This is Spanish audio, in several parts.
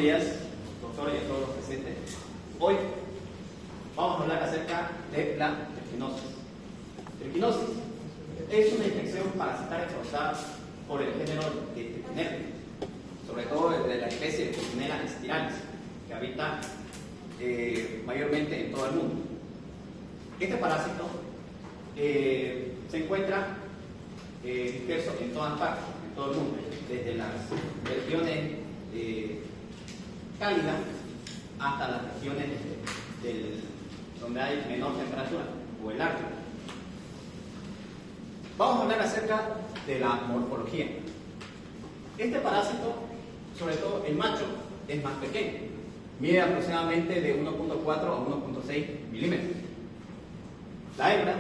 días, doctor, y a todos los presentes. Hoy vamos a hablar acerca de la triquinosis. Triquinosis es una infección parasitaria causada por el género de Trichinella, sobre todo de la especie de Trichinella stiralis, que habita mayormente en todo el mundo. Este parásito se encuentra disperso en todas partes, en todo el mundo, desde las regiones cálidas hasta las regiones donde hay menor temperatura, o el Ártico. Vamos a hablar acerca de la morfología. Este parásito, sobre todo el macho, es más pequeño, mide aproximadamente de 1.4 a 1.6 milímetros. La hembra,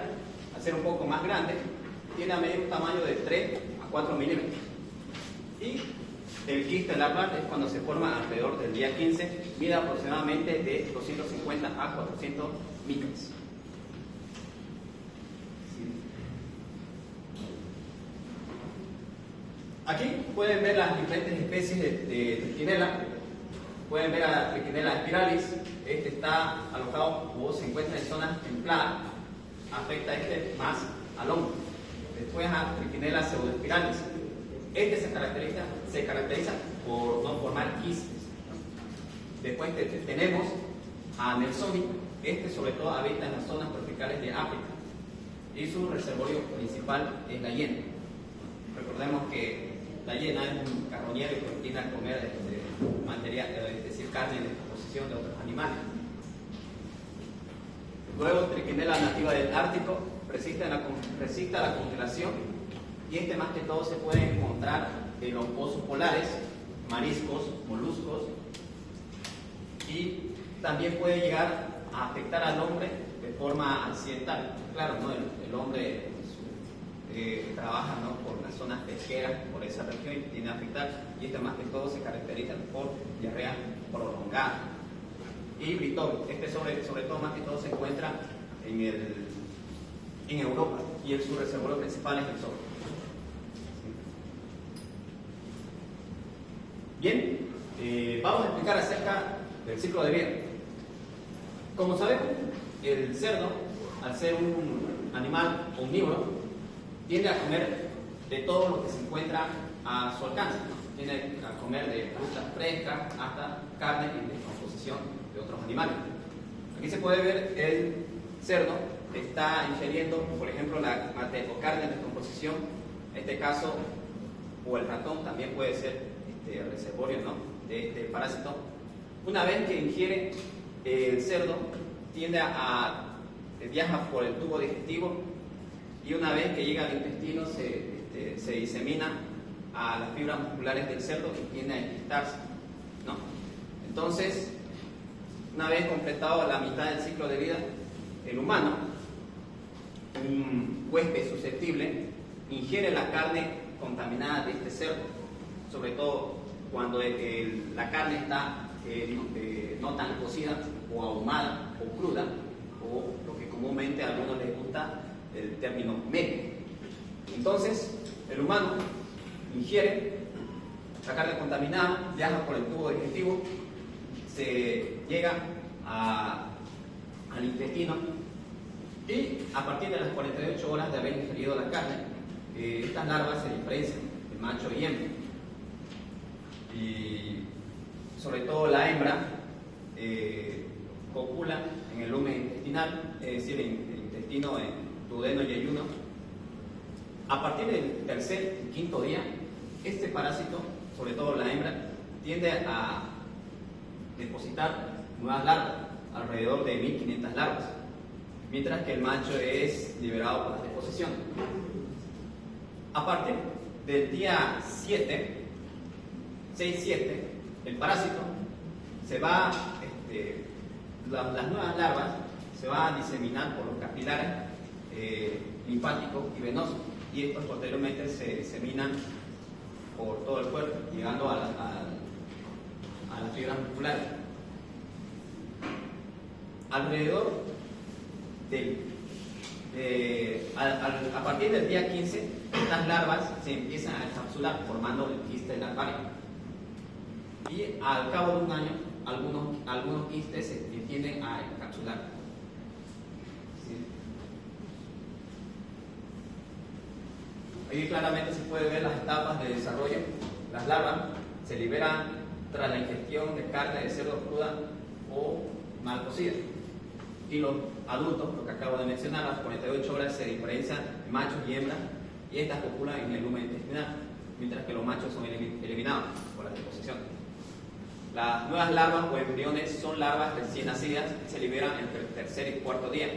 al ser un poco más grande, tiene a medir un tamaño de 3 a 4 milímetros. Y el quiste larval es cuando se forma alrededor del día 15, mide aproximadamente de 250 a 400 micras. Aquí pueden ver las diferentes especies de Trichinella. Pueden ver a la Trichinella spiralis. Este está alojado o se encuentra en zonas templadas. Afecta más al hombre. Después a Trichinella pseudospiralis. Este se caracteriza por no formar quistes. Después tenemos a Nelsoni. Este sobre todo habita en las zonas tropicales de África. Y su reservorio principal es la hiena. Recordemos que la hiena es un carroñero y tiende a comer material, es decir, carne de descomposición de otros animales. Luego, Trichinella nativa del Ártico resiste a la congelación, y más que todo se puede encontrar en los pozos polares, mariscos, moluscos, y también puede llegar a afectar al hombre de forma accidental. Claro, ¿no? El hombre trabaja, ¿no?, por las zonas pesqueras, por esa región, y tiene a afectar, y más que todo se caracteriza por diarrea prolongada. Y Britol, sobre todo más que todo se encuentra en Europa, y su reservorio principal es el sol. Bien, vamos a explicar acerca del ciclo de vida. Como sabemos, el cerdo, al ser un animal omnívoro, tiende a comer de todo lo que se encuentra a su alcance, ¿no? Tiende a comer de frutas frescas hasta carne en descomposición de otros animales. Aquí se puede ver el cerdo está ingiriendo, por ejemplo, la carne en descomposición. En este caso, o el ratón también puede ser reservorio, ¿no?, de este parásito. Una vez que ingiere el cerdo, viaja por el tubo digestivo, y una vez que llega al intestino se disemina a las fibras musculares del cerdo y tiende a enquistarse, ¿no? Entonces, una vez completado la mitad del ciclo de vida, el humano, un huésped susceptible, ingiere la carne contaminada de este cerdo, sobre todo cuando la carne está no tan cocida o ahumada o cruda, o lo que comúnmente a algunos les gusta el término medio. Entonces, el humano ingiere la carne contaminada, viaja por el tubo digestivo, se llega al intestino, y a partir de las 48 horas de haber ingerido la carne, estas larvas se diferencian de macho y hembra. Y sobre todo la hembra copula en el lumen intestinal, es decir, en el intestino, en duodeno y ayuno. A partir del tercer y quinto día, este parásito, sobre todo la hembra, tiende a depositar nuevas larvas, alrededor de 1500 larvas, mientras que el macho es liberado por la deposición. A partir del día 6-7, el parásito se va, las nuevas larvas se van a diseminar por los capilares linfáticos y venosos, y estos posteriormente se diseminan por todo el cuerpo, llegando a las fibras musculares. Alrededor a partir del día 15, estas larvas se empiezan a encapsular formando el quiste larvario. y al cabo de un año algunos quistes se tienden a encapsular. ¿Sí? Ahí claramente se puede ver las etapas de desarrollo. Las larvas se liberan tras la ingestión de carne de cerdo cruda o mal cocida. Y los adultos, lo que acabo de mencionar, a las 48 horas se diferencian en machos y hembras, y estas copulan en el lumen intestinal, mientras que los machos son eliminados por la deposición. Las nuevas larvas o embriones son larvas recién nacidas y se liberan entre el tercer y cuarto día.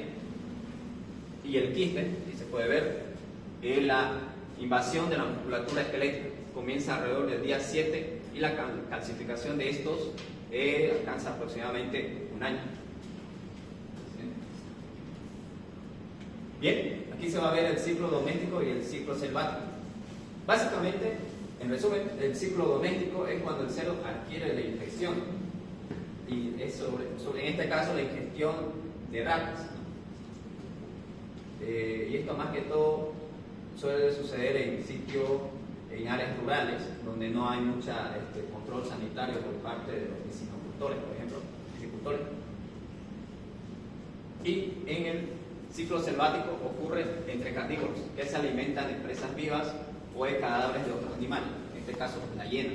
Y el quiste, y se puede ver, la invasión de la musculatura esquelética comienza alrededor del día 7 y la calcificación de estos alcanza aproximadamente un año. Bien, aquí se va a ver el ciclo doméstico y el ciclo selvático. Básicamente, en resumen, el ciclo doméstico es cuando el cerdo adquiere la infección, y es en este caso la ingestión de ratas. Y esto más que todo suele suceder en sitios, en áreas rurales, donde no hay mucha control sanitario por parte de los piscicultores, por ejemplo, piscicultores. Y en el ciclo selvático ocurre entre carnívoros, que se alimentan de presas vivas o de cadáveres de otros animales, en este caso la hiena.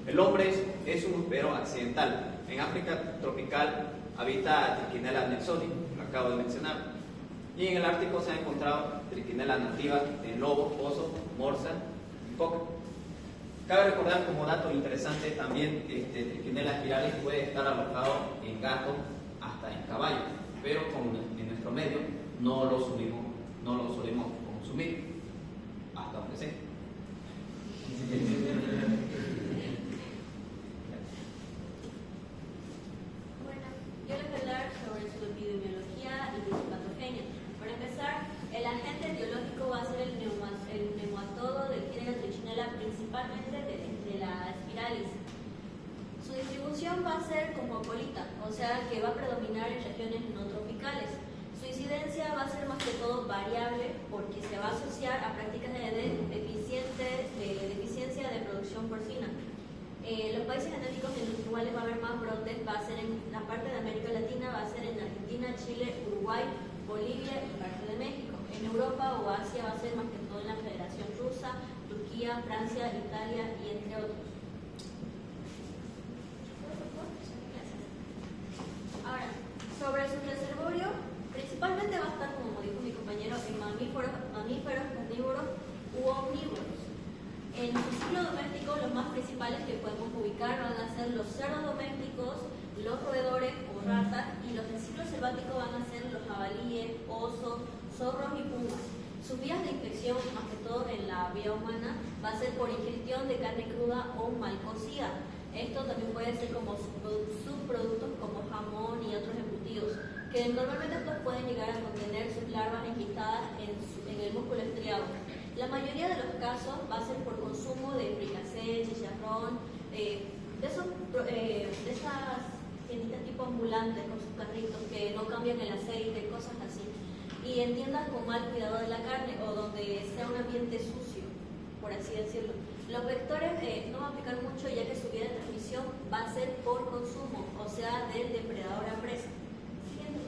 El hombre es un uspero accidental. En África tropical habita Trichinella nelsoni, lo acabo de mencionar, y en el Ártico se han encontrado Trichinella nativas en lobos, osos, morsa y foca. Cabe recordar como dato interesante también, Trichinella spiralis puede estar alojado en gatos hasta en caballos, pero como en nuestro medio no lo solemos consumir, hasta donde sé. Bueno, yo les voy a hablar sobre su epidemiología y su patogenia. Para empezar, el agente biológico va a ser el neumatodo del género Trichinella, principalmente de la spiralis. Su distribución va a ser cosmopolita, o sea que va a predominar en regiones no tropicales. Su incidencia va a ser más que todo variable porque se va a asociar a prácticas de deficiencia de producción porcina. Los países genéticos en los cuales va a haber más brotes va a ser en la parte de América Latina, va a ser en Argentina, Chile, Uruguay, Bolivia y parte de México. En Europa o Asia va a ser más que todo en la Federación Rusa, Turquía, Francia, Italia y entre otros. Ahora, sobre su reservorio, principalmente va a estar, como dijo mi compañero, en mamíferos, carnívoros u omnívoros. En su ciclo doméstico, los más principales que podemos ubicar van a ser los cerdos domésticos, los roedores o ratas, y los del ciclo selvático van a ser los jabalíes, osos, zorros y pumas. Sus vías de infección, más que todo en la vía humana, va a ser por ingestión de carne cruda o mal cocida. Esto también puede ser como subproductos como jamón y otros embutidos, que normalmente estos pueden llegar a contener sus larvas enquistadas en el músculo estriado. La mayoría de los casos va a ser por consumo de fricasé, chicharrón, de esas tienditas tipo ambulantes con sus carritos que no cambian el aceite, cosas así. Y en tiendas con mal cuidado de la carne o donde sea un ambiente sucio, por así decirlo. Los vectores no van a aplicar mucho, ya que su vía de transmisión va a ser por consumo, o sea, del depredador a presa. Siguiente.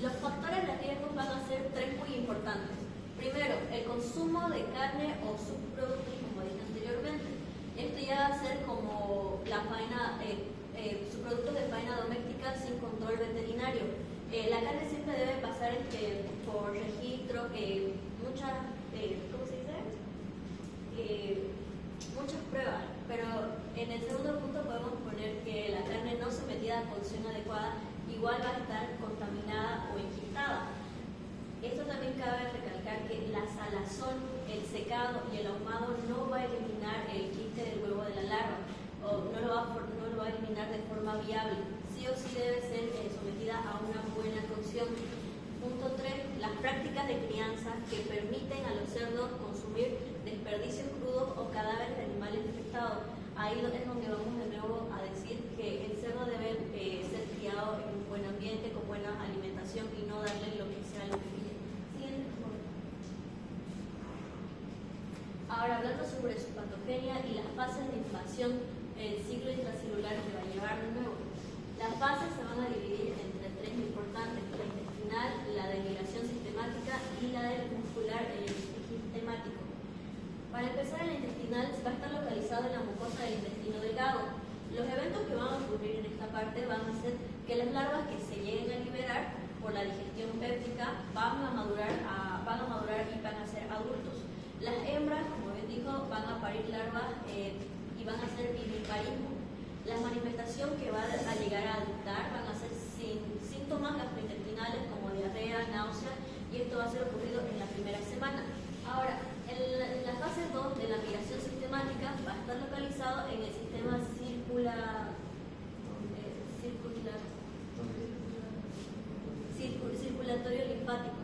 Los factores de riesgo van a ser tres muy importantes. Primero, el consumo de carne o subproductos, como dije anteriormente. Esto ya va a ser como la faena, subproductos de faena doméstica sin control veterinario. La carne siempre debe pasar por registro, ¿cómo se dice? Muchas pruebas, pero en el segundo punto podemos poner que la carne no sometida a cocción adecuada igual va a estar contaminada o enquistada. Esto también cabe recalcar que la salazón, el secado y el ahumado no va a eliminar el quiste del huevo de la larva, o no lo va a eliminar de forma viable. Sí o sí debe ser sometida a una buena cocción. Punto 3. Las prácticas de crianza que permiten a los cerdos consumir desperdicios crudos o cadáveres de animales infectados. Ahí es donde vamos de nuevo a decir que el cerdo debe ser criado en un buen ambiente, con buena alimentación y no darle lo que sea lo que quiere. Siguiente, por favor. Ahora, hablando sobre su patogenia y intestinal va a estar localizado en la mucosa del intestino delgado. Los eventos que van a ocurrir en esta parte van a ser que las larvas que se lleguen a liberar por la digestión péptica van a madurar y van a ser adultos. Las hembras, como bien dijo, van a parir larvas y van a hacer viviparismo. La manifestación que va a llegar a adoptar van a ser síntomas gastrointestinales como diarrea, náuseas, y esto va a ser ocurrido en la primera semana. Ahora, en la fase 2 de la migración sistemática va a estar localizado en el sistema circulatorio linfático.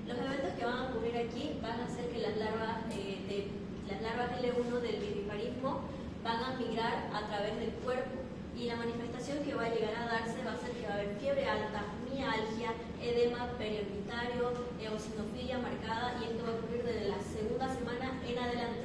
Los eventos que van a ocurrir aquí van a hacer que las larvas L1 del viviparismo van a migrar a través del cuerpo, y la manifestación que va a llegar a darse va a ser que va a haber fiebre alta, mialgia, edema periorbitario, eosinofilia marcada, y esto va a ocurrir desde la segunda semana en adelante.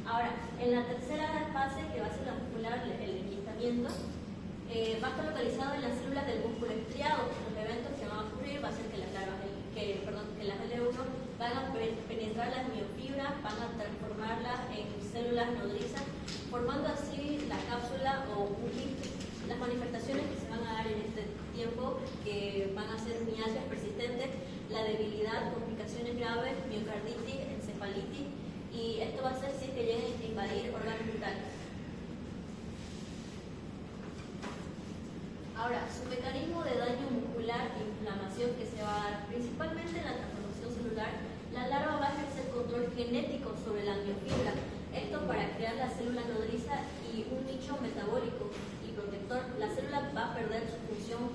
Ahora, en la tercera fase, que va a ser la muscular, el enquistamiento, va a estar localizado en las células del músculo estriado. Los eventos que van a ocurrir va a ser que las larvas que las L1 van a penetrar las miofibras, van a transformarlas en células nodrizas, formando así la cápsula o un quiste. Las manifestaciones que se van a dar en este tiempo, que van a ser mialgias persistentes, la debilidad, complicaciones graves, miocarditis, encefalitis, y esto va a ser si es que lleguen a invadir órganos vitales. Ahora, su mecanismo de daño muscular e inflamación que se va a dar principalmente en la transformación celular, la larva va a ejercer control genético sobre la miofibra, esto para crear la célula nodriza y un nicho metabólico y protector. La célula va a perder su función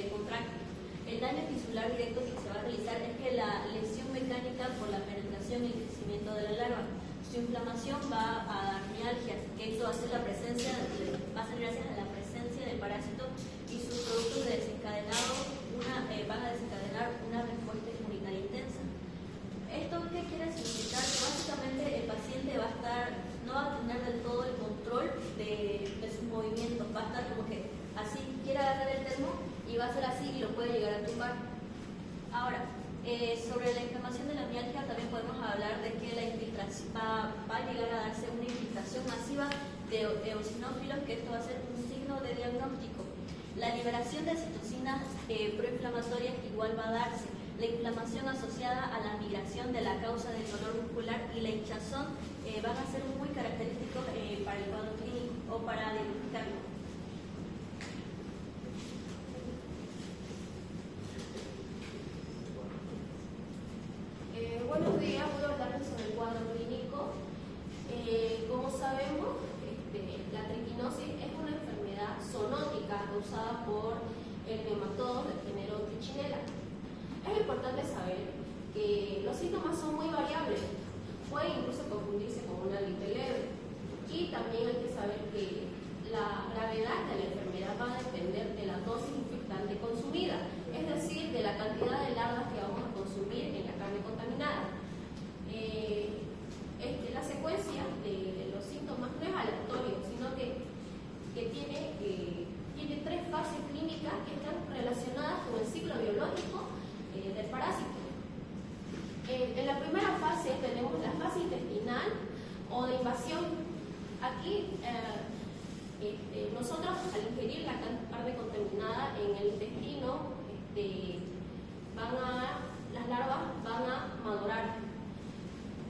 contráctil. El daño tisular directo que se va a realizar es que la lesión mecánica por la penetración y el crecimiento de la larva. Su inflamación va a dar mialgias, que esto va a ser gracias a la presencia del parásito, y sus productos van a desencadenar una respuesta inmunitaria intensa. ¿Esto qué quiere significar? Que básicamente el paciente no va a tener del todo el control de sus movimientos, va a estar como que así, quiere agarrar el termo y va a ser así y lo puede llegar a tumbar. Ahora, sobre la inflamación de la mialgia también podemos hablar de que la infiltración va a llegar a darse una infiltración masiva de eosinófilos, que esto va a ser un signo de diagnóstico. La liberación de citocinas proinflamatorias igual va a darse. La inflamación asociada a la migración de la causa del dolor muscular y la hinchazón van a ser muy característicos para el cuadro clínico o para diagnosticarlo. Buenos días, voy a hablarles sobre el cuadro clínico. Como sabemos, la triquinosis es una enfermedad zoonótica causada por el nematodo del género Trichinella. Es importante saber que los síntomas son muy variables, puede incluso confundirse con una gripe leve, y también hay que saber que la gravedad de la enfermedad va a depender de la dosis infectante consumida, es decir, de la cantidad de larvas que vamos a consumir en la carne contaminada. La secuencia de los síntomas no es aleatorio, sino que tiene tres fases clínicas que están relacionadas con el ciclo biológico del parásito. En la primera fase tenemos la fase intestinal o de invasión. Aquí nosotros, al ingerir la carne contaminada en el intestino, las larvas van a madurar,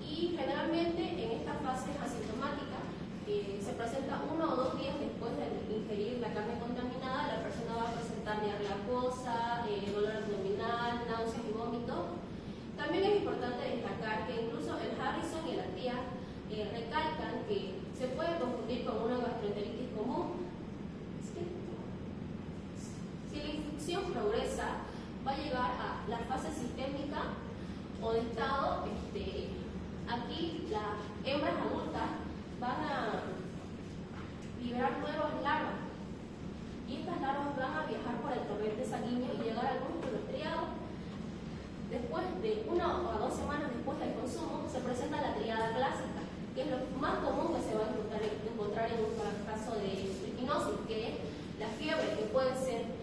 y generalmente en esta fase asintomática se presenta 1 o 2 días después de ingerir la carne contaminada. La persona va a presentar diarrea acuosa, dolor abdominal, náuseas y vómito. También es importante destacar que incluso el Harrison y la tía recalcan que se puede confundir con una gastroenteritis común. Si la infección progresa, va a llegar a la fase sistémica o de estado. Aquí las hembras adultas van a liberar nuevas larvas, y estas larvas van a viajar por el torrente sanguíneo y llegar al músculo estriado. Después de 1 o 2 semanas después del consumo, se presenta la triada clásica, que es lo más común que se va a encontrar en un caso de triquinosis, que es la fiebre, que puede ser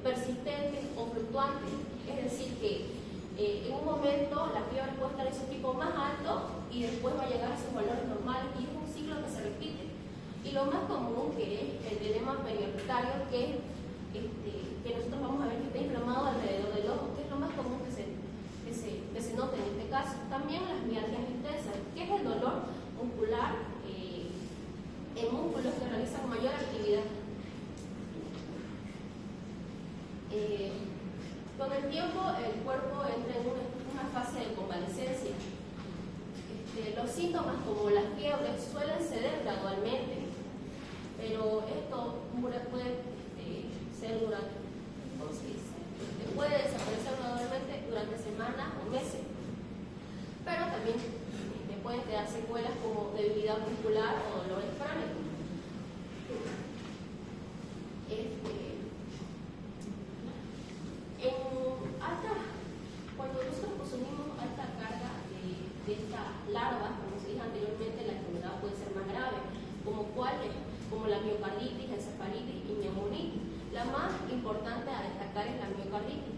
persistente o fluctuante, es decir, que en un momento la fiebre puede estar en su pico más alto y después va a llegar a sus valores normales, y es un ciclo que se repite. Y lo más común que es el edema periorbicario, que nosotros vamos a ver que está inflamado alrededor del ojo, que es lo más común que se nota en este caso. También las mialgias intensas, que es el dolor muscular en músculos que realizan mayor actividad. Con el tiempo el cuerpo entra en una fase de convalecencia. Los síntomas como las fiebres suelen ceder gradualmente, pero esto puede ser puede desaparecer gradualmente durante semanas o meses, pero también pueden quedar secuelas como debilidad muscular o dolores crónicos. Cuando nosotros consumimos alta carga de estas larvas, como se dijo anteriormente, la enfermedad puede ser más grave, como la miocarditis, encefalitis y neumonitis. La más importante a destacar es la miocarditis.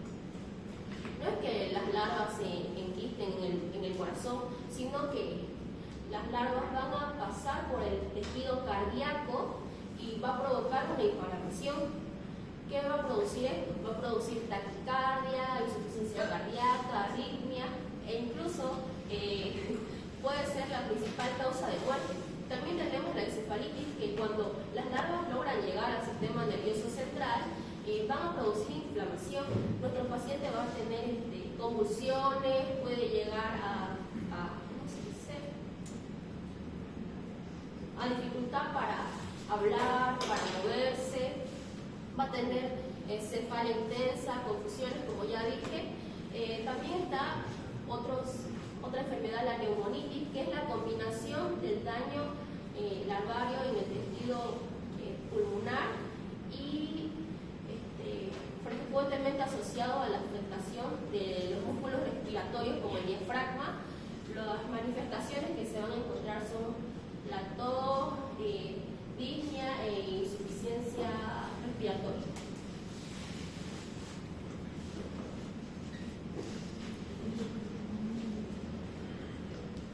No es que las larvas se enquisten en el corazón, sino que las larvas van a pasar por el tejido cardíaco y va a provocar una inflamación. ¿Qué va a producir esto? Va a producir taquicardia, insuficiencia cardíaca, arritmia e incluso puede ser la principal causa de muerte. También tenemos la encefalitis, que cuando las larvas logran llegar al sistema nervioso central van a producir inflamación. Nuestro paciente va a tener convulsiones, puede llegar a dificultad para hablar, para moverse, va a tener cefalea intensa, confusiones, como ya dije. También está otra enfermedad, la neumonitis, que es la combinación del daño larvario en el tejido pulmonar y frecuentemente asociado a la afectación de los músculos respiratorios como el diafragma. Las manifestaciones que se van a encontrar son la tos, disnea e insuficiencia respiratoria.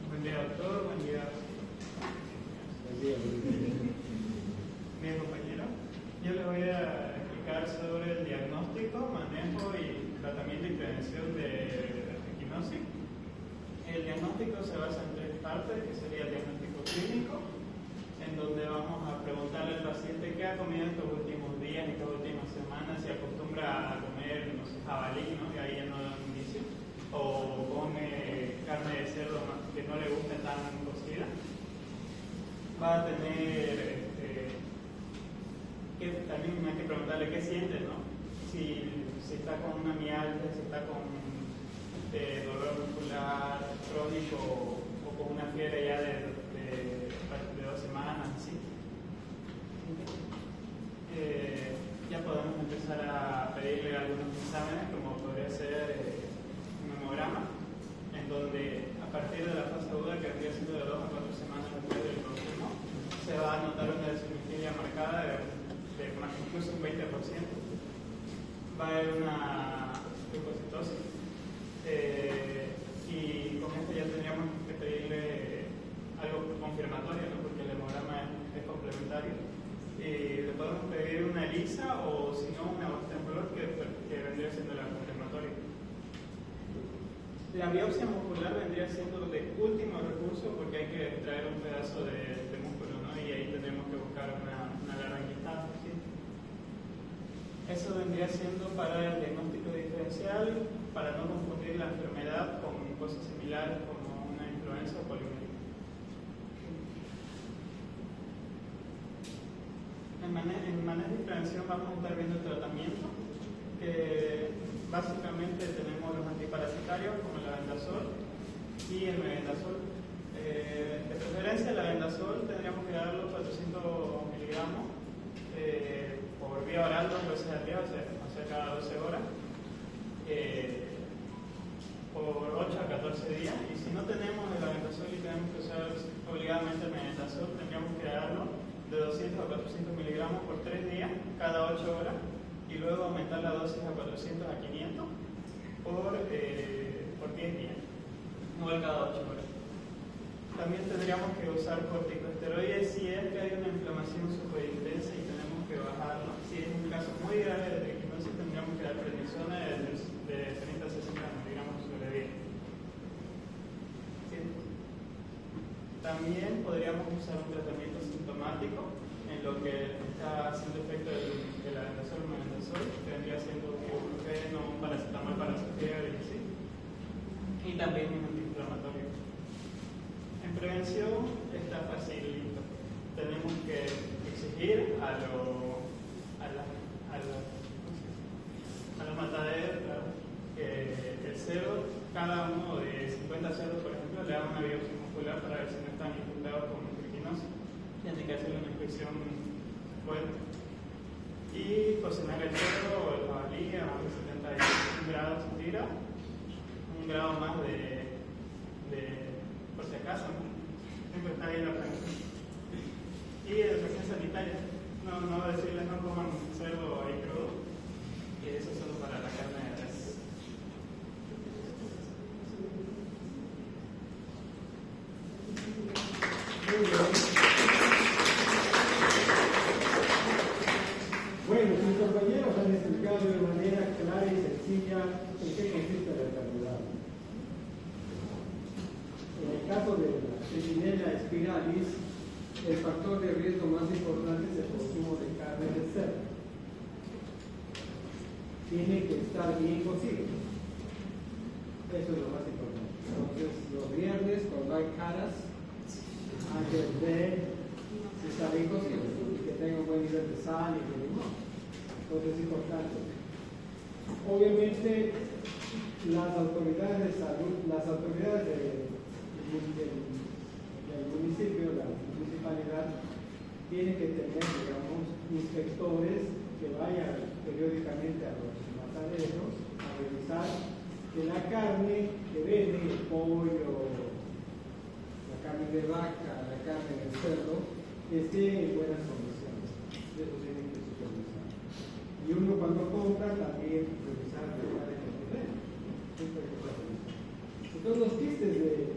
Buen día, doctor. Buen día. Bien, compañero. Yo les voy a explicar sobre el diagnóstico, manejo y tratamiento y prevención de equinosis. El diagnóstico se basa en tres partes, que sería el diagnóstico clínico, en donde vamos a preguntarle al paciente qué ha comido estos últimos días, estas últimas semanas, si acostumbra a comer, no sé, jabalí, ¿no? Que ahí ya no da un indicio, o come carne de cerdo que no le guste tan cocida. Va a tener, también hay que preguntarle qué siente, ¿no? Si está con una mialgia, si está con dolor muscular crónico o con una fiebre ya de 2 semanas, así. Ya podemos empezar a pedirle algunos exámenes, como podría ser un hemograma, en donde a partir de la fase aguda, que vendría siendo de 2 a 4 semanas después del consumo, se va a notar una deshemofilia marcada de incluso un 20%. Va a haber una leucocitosis. Y con esto ya tendríamos que pedirle algo confirmatorio, ¿no? Porque el hemograma es complementario. Le podemos pedir una ELISA o si no una temblor que vendría siendo la confirmatoria. La biopsia muscular vendría siendo de último recurso porque hay que extraer un pedazo de músculo, ¿no? Y ahí tendremos que buscar una laryngitis, ¿sí? Eso vendría siendo para el diagnóstico diferencial, para no confundir la enfermedad con cosas similares como una influenza o poliomielitis. En manejo y prevención vamos a estar viendo el tratamiento, que básicamente tenemos los antiparasitarios como el albendazol y el mebendazol. De preferencia el albendazol tendríamos que darlo 400 miligramos por vía oral 2 veces al día, o sea cada 12 horas, por 8 a 14 días. Y si no tenemos el albendazol y tenemos que usar obligadamente el mebendazol, tendríamos que darlo de 200 a 400 miligramos por 3 días, cada 8 horas, y luego aumentar la dosis a 400 a 500 por 10 días, igual cada 8 horas. También tendríamos que usar corticosteroides esteroides si es que hay una inflamación súper intensa y tenemos que bajarlo. Si es un caso muy grave de triquinosis, tendríamos que dar prednisona de 30 a 60 miligramos sobre día. ¿Sí? También podríamos usar un tratamiento sintomático en lo que está haciendo efecto del albendazol o mebendazol, que vendría siendo un ibuprofeno, un paracetamol para la fiebre y así. Y también un antiinflamatorio. En prevención está facilito. Tenemos que exigir a los mataderos que el cerdo, cada uno de 50 cerdos, por ejemplo, le haga una biopsia muscular para ver si no están infectados con triquinosis. Tiene que hacerle una inspección fuerte. Y cocinar el cerdo o el jabalí a más de 71 grados centígrados, un grado más de por si acaso, ¿no? Siempre está ahí la pregunta. Y educación sanitaria, no decirles no coman cerdo ahí crudo, que eso es solo para la carne de res. Muy bien. Bueno, sus compañeros han explicado de manera clara y sencilla en qué consiste la enfermedad. En el caso de la Trichinella spiralis, el factor de riesgo más importante es el consumo de carne de cerdo. Tiene que estar bien cocido. Eso es lo más importante. Entonces, los viernes, cuando hay caras, hay que ver si está bien cocido y que tenga un buen nivel de sal y de limón. Entonces, es importante. Obviamente, las autoridades de salud, las autoridades del municipio, la municipalidad, tiene que tener, digamos, inspectores que vayan periódicamente a los mataderos a revisar que la carne que venden, el pollo, la carne de vaca, la carne de cerdo, esté en buenas condiciones. Eso tiene que supervisar. Y uno cuando compra también revisar la carne que vende. Entonces los quistes de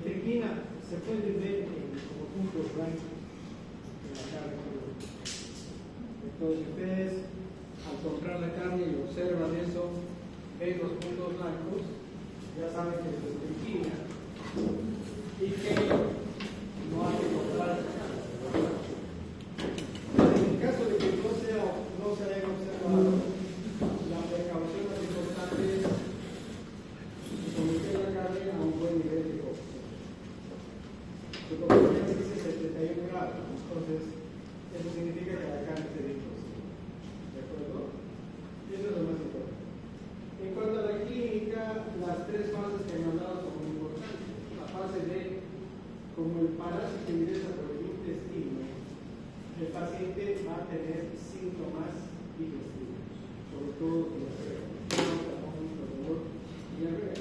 triquina se pueden ver como puntos blancos en la carne. Entonces ustedes al comprar la carne y observan eso, ven los puntos blancos, ya saben que es de triquina y que no hay que comprar esa carne. En el caso de que no se haya observado, la precaución más importante es someter la carne a un buen nivel de cocción. Su cocción dice 71 grados, entonces eso significa que la carne se bien cocida. ¿De acuerdo? Y eso es lo más importante. En cuanto a la clínica, las tres fases que me han dado son muy importantes. La fase de, como el parásito ingresa por el intestino, el paciente va a tener síntomas digestivos, sobre todo dolor y diarrea.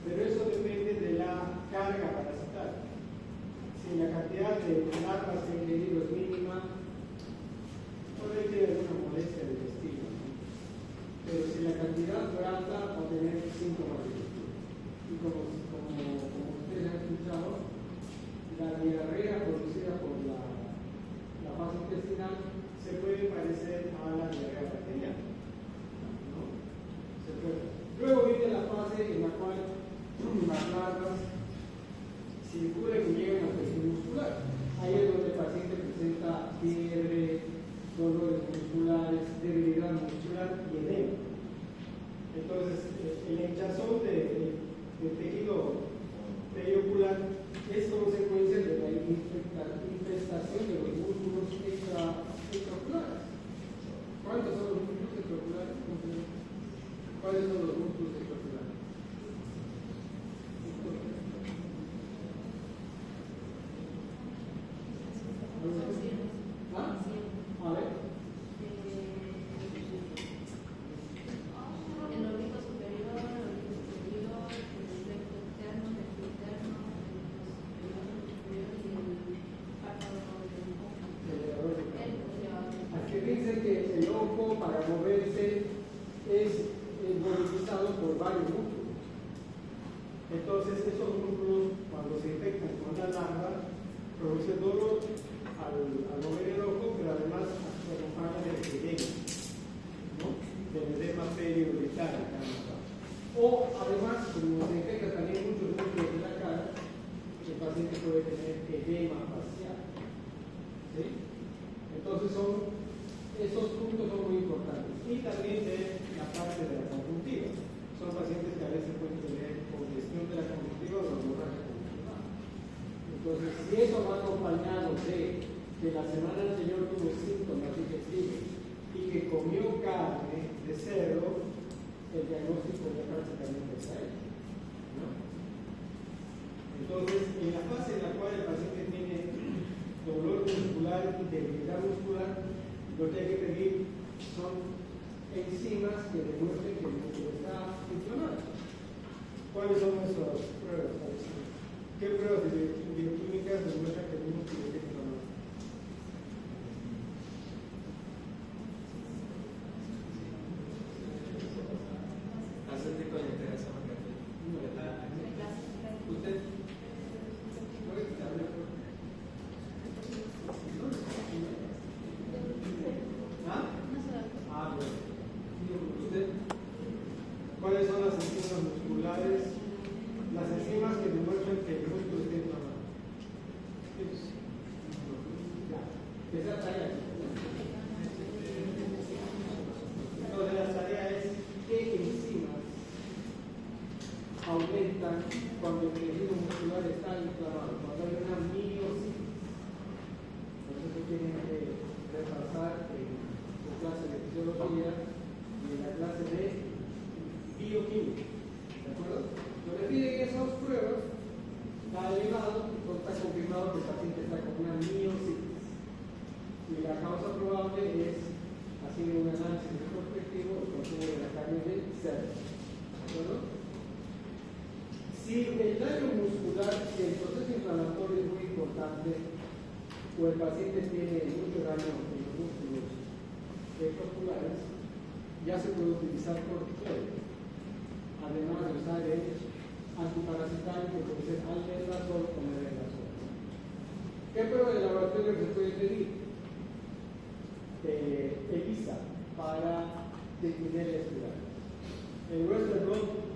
Pero eso depende de la carga parasitaria. Si la cantidad de larvas que he ingerido es mínima, puede tener alguna molestia digestiva, ¿no? Pero si la cantidad fue alta, va a tener síntomas digestivos. Y como ustedes han escuchado, la diarrea producida por la fase intestinal se puede parecer a la diarrea bacteriana, ¿no? Se puede. Luego viene la fase en la cual las larvas circulan y llegan al tejido muscular. Ahí es donde el paciente presenta fiebre, dolores musculares, debilidad muscular y edema. Entonces, el hinchazón del tejido periocular es consecuencia de la infestación de los músculos extraoculares. ¿Cuántos son los músculos extraoculares? ¿Cuáles son los músculos extraoculares? ¿Ah? A ver. El oblicuo superior, el oblicuo superior, el recto externo, el recto interno, el superior y el párpado del Aquí dice que el ojo para moverse es movilizado por varios músculos. Entonces, esos músculos cuando se infectan con la larva, produce dolor al mover el ojo, pero además acompaña del edema, ¿no? Del edema periorbital acá en la cara. O además, como se infecta también muchos núcleos de la cara, el paciente puede tener edema facial. ¿Sí? Entonces esos puntos son muy importantes. Y también de la parte de la conjuntiva. Son pacientes que a veces pueden tener congestión de la conjuntiva o hemorragia conjuntival. Entonces, si eso va acompañado de que la semana anterior tuvo síntomas digestivos y que comió carne de cerdo, el diagnóstico ya prácticamente está hecho, ¿no? Entonces, en la fase en la cual el paciente tiene dolor muscular y debilidad muscular, lo que hay que pedir son enzimas que demuestren que el músculo está inflamado. ¿Cuáles son esas pruebas? ¿Qué pruebas bioquímicas demuestran que el músculo está inflamado? Acético de integración magnética. ¿Usted? ¿Ah? Bueno. ¿Usted? ¿Cuáles son las enzimas musculares? Las enzimas que demuestran que el músculo está inflamado. Ya. Esa tarea. Entonces la tarea es qué enzimas aumentan cuando el tejido muscular está inflamado, cuando hay una miositis. Entonces se tienen que repasar en su clase de fisiología y en la clase de bioquímica. ¿De acuerdo? Lo que piden esas pruebas, está elevado, entonces está confirmado que el paciente está con una miositis. Y la causa probable es, haciendo un análisis retrospectivo, el consumo de la carne de cerdo. ¿De acuerdo? Si el daño muscular, si el proceso inflamatorio es muy importante, o el paciente tiene mucho daño en los músculos musculares, ya se puede utilizar corticoides, además de usar el antiparasitario que puede ser albendazol o mebendazol. ¿Qué prueba de laboratorio se puede pedir? ELISA para disminuir la espiral. El Western Blot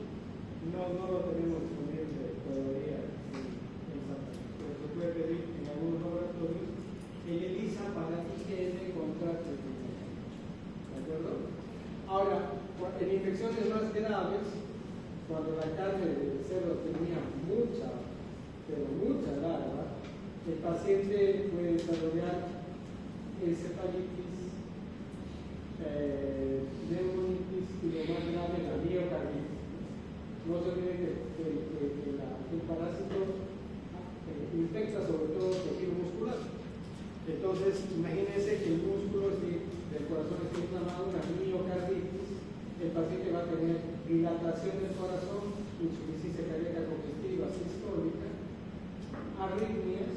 no lo tenemos disponible todavía en Santa Fe, pero se puede pedir en algunos laboratorios el ELISA para IgM contra triptófano. ¿De acuerdo? Ahora, en infecciones más graves, cuando la carne del cerdo tenía mucha larva, el paciente puede desarrollar encefalitis, neumonitis y lo más grave, la miocarditis. No se olvide que el parásito infecta sobre todo el tejido muscular. Entonces, imagínense que el músculo del corazón está inflamado, una miocarditis, el paciente va a tener dilatación del corazón, insuficiencia cardíaca congestiva sistólica, arritmias,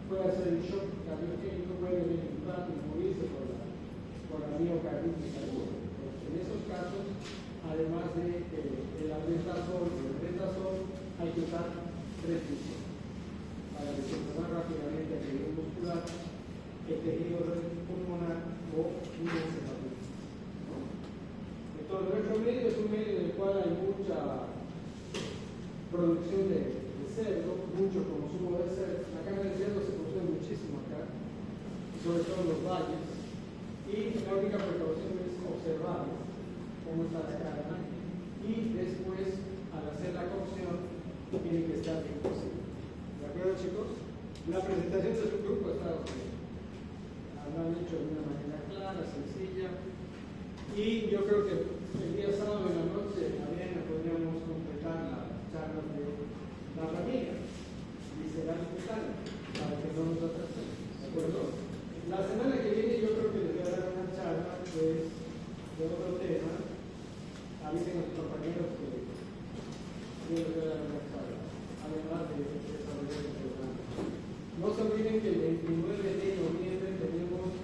puede hacer el shock cardiogénico, puede venir un infarto y morirse por la miocarditis aguda. En esos casos, además de el albendazol y el mebendazol, hay que usar transfusión para desinflamar rápidamente el tejido muscular, el tejido pulmonar o una encefalitis. Entonces, nuestro medio es un medio en el cual hay mucha producción de cerdo, mucho consumo de cerdo. La carne de cerdo se consume muchísimo acá, sobre todo en los valles. Y la única precaución es observar cómo está la carne. Y después, al hacer la cocción, tiene que estar bien cocido. ¿De acuerdo, chicos? La presentación de su grupo está bien. Lo han hecho de una manera clara, sencilla. Y yo creo que el día sábado en la noche, también podríamos completar la charla de la familia visceral cutánea, para que no nos atrasemos. ¿De acuerdo? La semana que viene yo creo que les voy a dar una charla pues, de otro tema. Avisen a sus compañeros que yo les voy a dar una charla, además de desarrollar el programa. No se olviden que el 29 de noviembre tenemos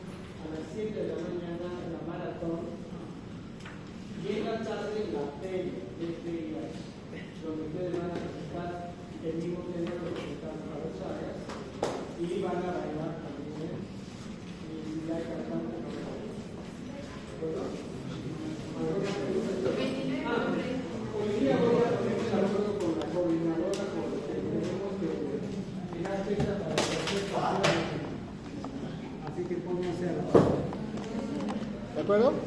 a las 7 de la mañana la maratón y en la tarde la tele, donde ustedes van a presentar el mismo tema representando a los sagas y van a bailar también y la cantante no me acuerdo. ¿De acuerdo? Hoy día voy a ponerme de acuerdo con la coordinadora porque tenemos que fijar fecha para el tercer partido. Así que pónganse a la hora. ¿De acuerdo?